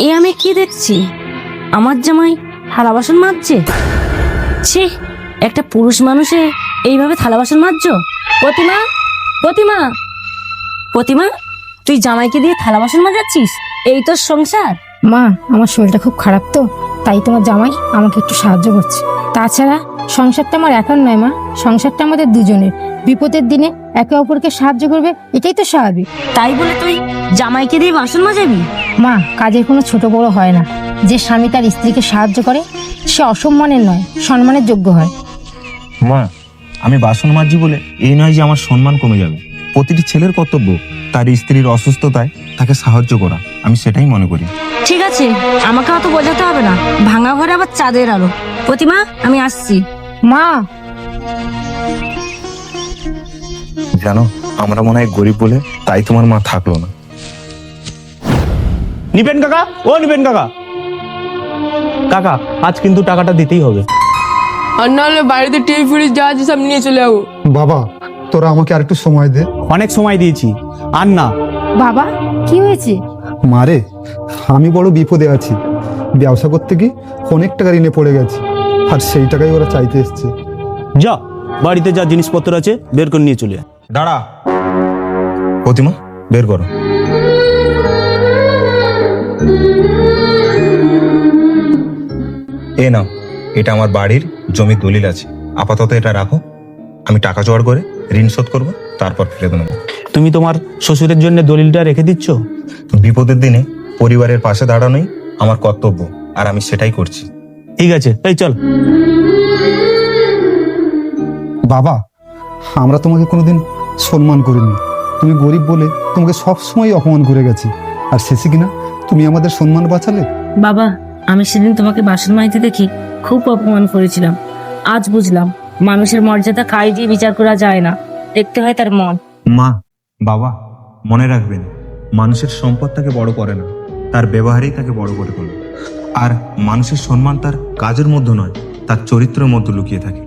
এ আমি কি দেখছি? আমার জামাই থালা বাসন মাজছে। ছি, একটা পুরুষ মানুষে এইভাবে থালা বাসন মাজছো? প্রতিমা, প্রতিমা, প্রতিমা, তুই জামাইকে দিয়ে থালা বাসন মাজাচ্ছিস? এই তোর সংসার? মা, আমার শরীরটা খুব খারাপ তো, তাই তোমার জামাই আমাকে একটু সাহায্য করছে। তাছাড়া সংসারটা আমার একার নয় মা, সংসারটা আমাদের দুজনের। বিপদের দিনে একে অপরকে সাহায্য করবে, এটাই তো স্বাভাবিক। তাই বলে তুই জামাইকে দিয়ে বাসন মাজাবি? মা, কাজের কোনো ছোট বড় হয় না। যে স্বামী তার স্ত্রীকে সাহায্য করে সে অসম্মানের নয়, সম্মানের যোগ্য হয়। মা, আমি বাসন মাজছি বলে এই নয় যে আমার সম্মান কমে যাবে। প্রতিটি ছেলের কর্তব্য তার স্ত্রীর অসুস্থতায় তাকে সাহায্য করা, আমি সেটাই মনে করি। ঠিক আছে, আমাকে অত বোঝাতে হবে না। ভাঙা ঘরে আবার চাঁদের আলো। প্রতিমা, আমি আসছি। মা, জানো, আমরা মনে হয় গরিব বলে তাই তোমার মা থাকলো না। নিপেন কাকা, ও নিপেন কাকা, কাকা আজ কিন্তু টাকাটা দিতেই হবে। আর নাহলে বাড়িতে টিভি ফ্রিজ যা আছে সব নিয়ে চলে যাবো। বাবা, তোরা আমাকে আর একটু সময় দে। অনেক সময় দিয়েছি, আর না। বাবা, কি হয়েছে? মারে, আমি বড় বিপদে আছি। ব্যবসা করতে গিয়ে অনেক টাকা ঋণে পড়ে গেছি, আর সেই টাকাই ওরা চাইতে এসছে। যা, বাড়িতে যা জিনিসপত্র আছে বের করে নিয়ে চলে আয়। দাঁড়া, প্রতিমা বের করো। এ নাও, এটা আমার বাড়ির জমির দলিল আছে। আপাতত এটা রাখো, আমি টাকা জোগাড় করে ঋণ শোধ করবো, তারপর ফেরত নেবো। তুমি তোমার শ্বশুরের জন্য দলিলটা রেখে দিচ্ছ? বিপদের দিনে পরিবারের পাশে দাঁড়ানোই আমার কর্তব্য, আর আমি সেটাই করছি। ঠিক আছে, এই চল। বাবা, আমরা তোমাকে কোনোদিন সম্মান করিনি। তুমি গরিব বলে তোমাকে সবসময় অপমান করে গেছি, আর শেষে কিনা তুমি আমাদের সম্মান বাঁচালে। বাবা, আমি সেদিন তোমাকে বাসন মাজতে দেখি খুব অপমান করেছিলাম। আজ বুঝলাম মানুষের মর্যাদা কাজ দিয়ে বিচার করা যায় না, দেখতে হয় তার মন। মা, বাবা, মনে রাখবেন, মানুষের সম্পদ তাকে বড় করে না, তার ব্যবহারেই তাকে বড় করে তোলে। আর মানুষের সম্মান তার কাজের মধ্যে নয়, তার চরিত্রের মধ্যে লুকিয়ে থাকে।